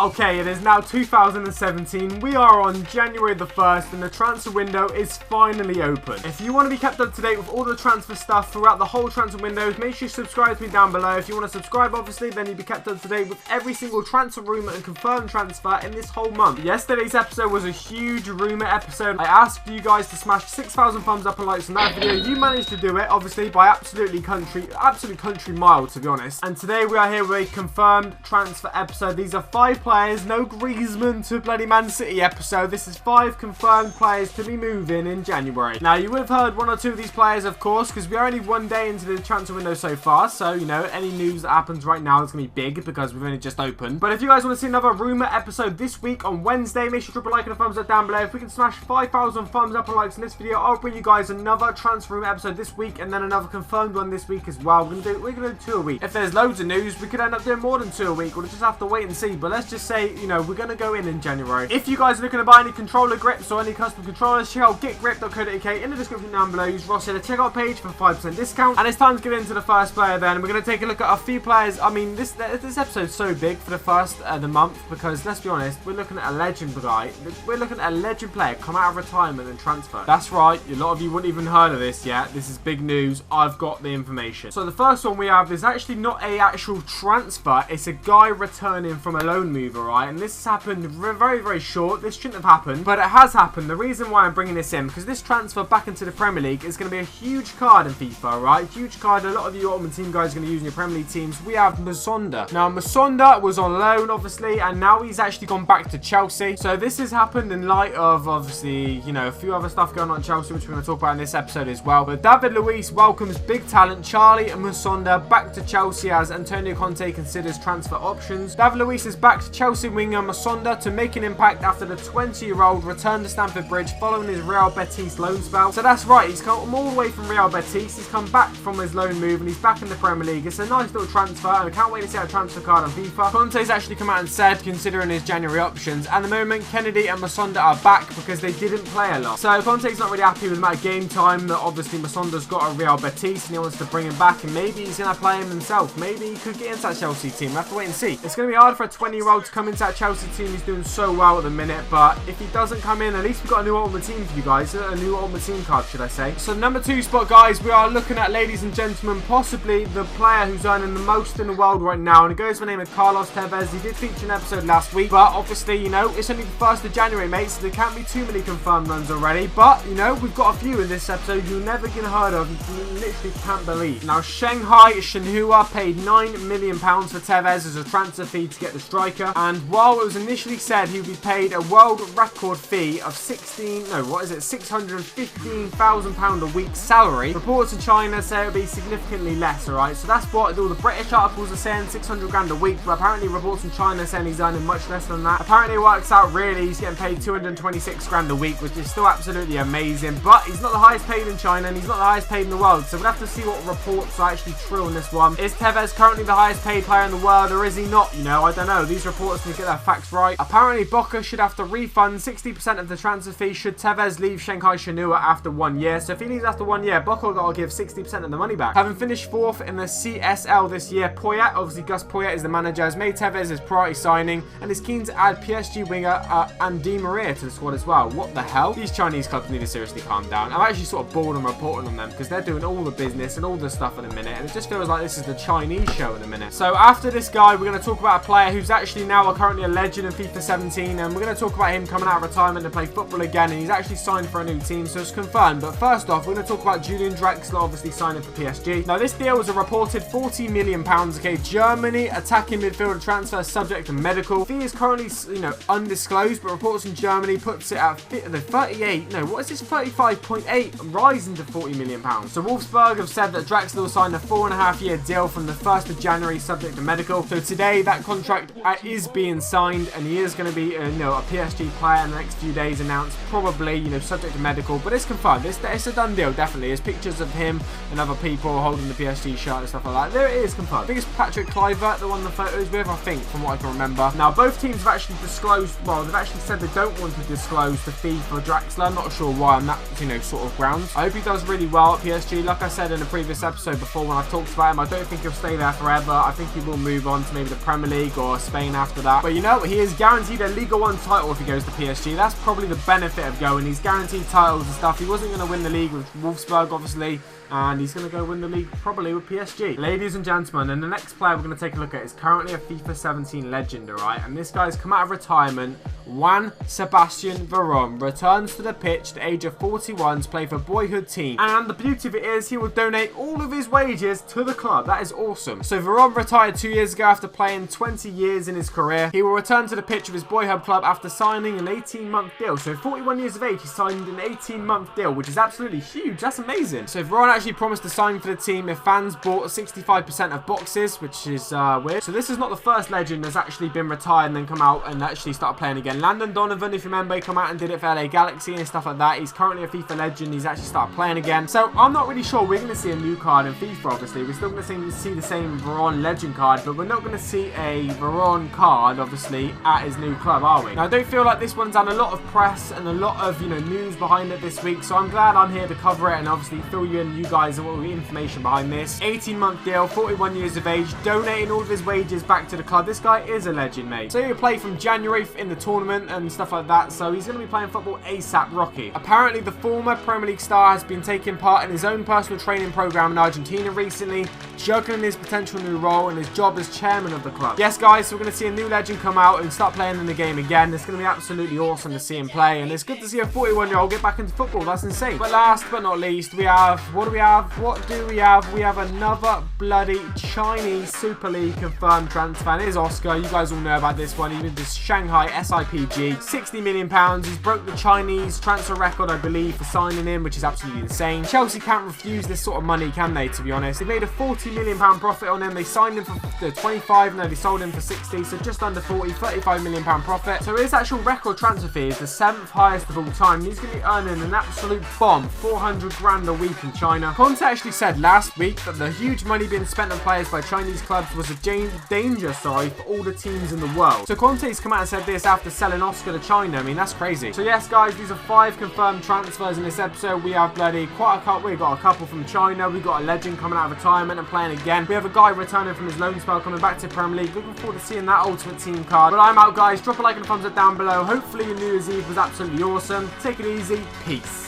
Okay, it is now 2017, we are on January the 1st and the transfer window is finally open. If you want to be kept up to date with all the transfer stuff throughout the whole transfer windows, make sure you subscribe to me down below. If you want to subscribe, obviously, then you'll be kept up to date with every single transfer rumour and confirmed transfer in this whole month. Yesterday's episode was a huge rumour episode. I asked you guys to smash 6,000 thumbs up and likes on that video. You managed to do it, obviously, by absolute country mile, to be honest. And today we are here with a confirmed transfer episode. These are 5 players, no Griezmann to bloody Man City episode. This is 5 confirmed players to be moving in January. Now, you would have heard 1 or 2 of these players, of course, because we are only 1 day into the transfer window so far. So, you know, any news that happens right now is going to be big because we've only just opened. But if you guys want to see another rumour episode this week on Wednesday, make sure to drop a like and a thumbs up down below. If we can smash 5,000 thumbs up and likes in this video, I'll bring you guys another transfer rumour episode this week and then another confirmed one this week as well. We're gonna do 2 a week. If there's loads of news, we could end up doing more than 2 a week. We'll just have to wait and see. But let's just say, you know, we're going to go in January. If you guys are looking to buy any controller grips or any custom controllers, check out GetGripped.co.uk in the description down below. Use RossiHD checkout page for 5% discount. And it's time to get into the first player then. We're going to take a look at a few players. I mean, this episode's so big for the first of the month because, let's be honest, we're looking at a legend guy. We're looking at a legend player come out of retirement and transfer. That's right. A lot of you wouldn't even heard of this yet. This is big news. I've got the information. So the first one we have is actually not a actual transfer. It's a guy returning from a loan move, alright? And this has happened very, very short. This shouldn't have happened, but it has happened. The reason why I'm bringing this in, because this transfer back into the Premier League is going to be a huge card in FIFA, right? Huge card. A lot of you Ultimate Team guys are going to use in your Premier League teams. We have Musonda. Now, Musonda was on loan, obviously, and now he's actually gone back to Chelsea. So this has happened in light of, obviously, you know, a few other stuff going on at Chelsea, which we're going to talk about in this episode as well. But David Luiz welcomes big talent Charly Musonda back to Chelsea as Antonio Conte considers transfer options. David Luiz is back to Chelsea winger Musonda to make an impact after the 20-year-old returned to Stamford Bridge following his Real Betis loan spell. So that's right, he's come all the way from Real Betis. He's come back from his loan move and he's back in the Premier League. It's a nice little transfer and I can't wait to see that transfer card on FIFA. Conte's actually come out and said, considering his January options, at the moment Kennedy and Musonda are back because they didn't play a lot. So Conte's not really happy with the amount of game time that obviously Musonda's got at Real Betis and he wants to bring him back and maybe he's going to play him himself. Maybe he could get into that Chelsea team. We'll have to wait and see. It's going to be hard for a 20-year-old to come into that Chelsea team. He's doing so well at the minute, but if he doesn't come in, at least we've got a new Ultimate Team for you guys. A new Ultimate Team card, should I say. So number 2 spot, guys, we are looking at, ladies and gentlemen, possibly the player who's earning the most in the world right now, and it goes by the name of Carlos Tevez. He did feature an episode last week, but obviously, you know, it's only the 1st of January, mate, so there can't be too many confirmed runs already, but, you know, we've got a few in this episode you've never been heard of, you literally can't believe. Now, Shanghai Shenhua paid £9 million for Tevez as a transfer fee to get the striker, and while it was initially said he would be paid a world record fee of £615,000 a week salary, reports in China say it would be significantly less, alright? So that's what all the British articles are saying, 600 grand a week, but apparently reports in China saying he's earning much less than that. Apparently it works out really, he's getting paid 226 grand a week, which is still absolutely amazing, but he's not the highest paid in China and he's not the highest paid in the world, so we'll have to see what reports are actually true on this one. Is Tevez currently the highest paid player in the world or is he not? You know, I don't know. These reports need to get their facts right. Apparently Boca should have to refund 60% of the transfer fee should Tevez leave Shanghai Shenhua after 1 year. So if he leaves after 1 year, Boca got to give 60% of the money back. Having finished 4th in the CSL this year, Poyet, obviously Gus Poyet is the manager, has made Tevez his priority signing and is keen to add PSG winger and Di Maria to the squad as well. What the hell? These Chinese clubs need to seriously calm down. I'm actually sort of bored on reporting on them because they're doing all the business and all the stuff in a minute and it just feels like this is the Chinese show in a minute. So after this guy, we're going to talk about a player who's actually now currently a legend in FIFA 17 and we're going to talk about him coming out of retirement to play football again and he's actually signed for a new team, so it's confirmed. But first off, we're going to talk about Julian Draxler obviously signing for PSG. Now this deal was a reported £40 million, okay? Germany attacking midfielder transfer subject to medical. Fee is currently, you know, undisclosed, but reports in Germany puts it at 35.8, rising to £40 million. So Wolfsburg have said that Draxler will sign a 4.5-year deal from the 1st of January subject to medical. So today that contract is being signed and he is going to be you know, a PSG player in the next few days announced, probably, you know, subject to medical, but it's confirmed. It's a done deal, definitely. There's pictures of him and other people holding the PSG shirt and stuff like that. There it is, confirmed. I think it's Patrick Kluivert, the one the photos with, I think, from what I can remember. Now both teams have actually disclosed, well, they've actually said they don't want to disclose the fee for Draxler. I'm not sure why on that, you know, sort of grounds. I hope he does really well at PSG. Like I said in a previous episode before when I talked about him, I don't think he'll stay there forever. I think he will move on to maybe the Premier League or Spain after after that. But you know, he is guaranteed a Liga 1 title if he goes to PSG. That's probably the benefit of going. He's guaranteed titles and stuff. He wasn't going to win the league with Wolfsburg, obviously, and he's going to go win the league probably with PSG. Ladies and gentlemen, and the next player we're going to take a look at is currently a FIFA 17 legend, alright? And this guy's come out of retirement. Juan Sebastian Veron returns to the pitch at the age of 41 to play for boyhood team. And the beauty of it is he will donate all of his wages to the club. That is awesome. So Veron retired 2 years ago after playing 20 years in his career. He will return to the pitch of his boyhood club after signing an 18-month deal. So 41 years of age, he signed an 18-month deal, which is absolutely huge. That's amazing. So Veron actually promised to sign for the team if fans bought 65% of boxes, which is weird. So this is not the first legend that's actually been retired and then come out and actually start playing again. Landon Donovan, if you remember, he come out and did it for LA Galaxy and stuff like that. He's currently a FIFA legend. He's actually started playing again. So I'm not really sure we're going to see a new card in FIFA, obviously. We're still going to see the same Veron legend card, but we're not going to see a Veron card, obviously, at his new club, are we? Now, I don't feel like this one's had a lot of press and a lot of, news behind it this week, so I'm glad I'm here to cover it and obviously fill you in, you guys, all the information behind this. 18-month deal, 41 years of age, donating all of his wages back to the club. This guy is a legend, mate. So he'll play from January in the tournament and stuff like that, so he's going to be playing football ASAP Rocky. Apparently, the former Premier League star has been taking part in his own personal training program in Argentina recently, juggling his potential new role and his job as chairman of the club. Yes, guys, so we're going to see a new legend come out and start playing in the game again. It's going to be absolutely awesome to see him play, and it's good to see a 41-year-old get back into football. That's insane. But last but not least, we have, what do we have? We have another bloody Chinese Super League confirmed transfer, and it is Oscar. You guys all know about this one. He went to Shanghai SIPG, £60 million. He's broke the Chinese transfer record, I believe, for signing him, which is absolutely insane. Chelsea can't refuse this sort of money, can they, to be honest? They made a £40 million profit on him. They signed him for 25, no, they sold him for 60, so just under 40, £35 million profit. So his actual record transfer fee is the 7th highest of all time. He's going to be earning an absolute bomb, 400 grand a week in China. Conte actually said last week that the huge money being spent on players by Chinese clubs was a danger, for all the teams in the world. So Conte's come out and said this after selling Oscar to China. I mean, that's crazy. So yes, guys, these are 5 confirmed transfers in this episode. We have bloody quite a couple. We've got a couple from China. We've got a legend coming out of retirement and playing again. We have a guy returning from his loan spell coming back to Premier League. Looking forward to seeing that Ultimate Team card. But I'm out, guys. Drop a like and a thumbs up down below. Hopefully your New Year's Eve was absolutely awesome. Take it easy. Peace.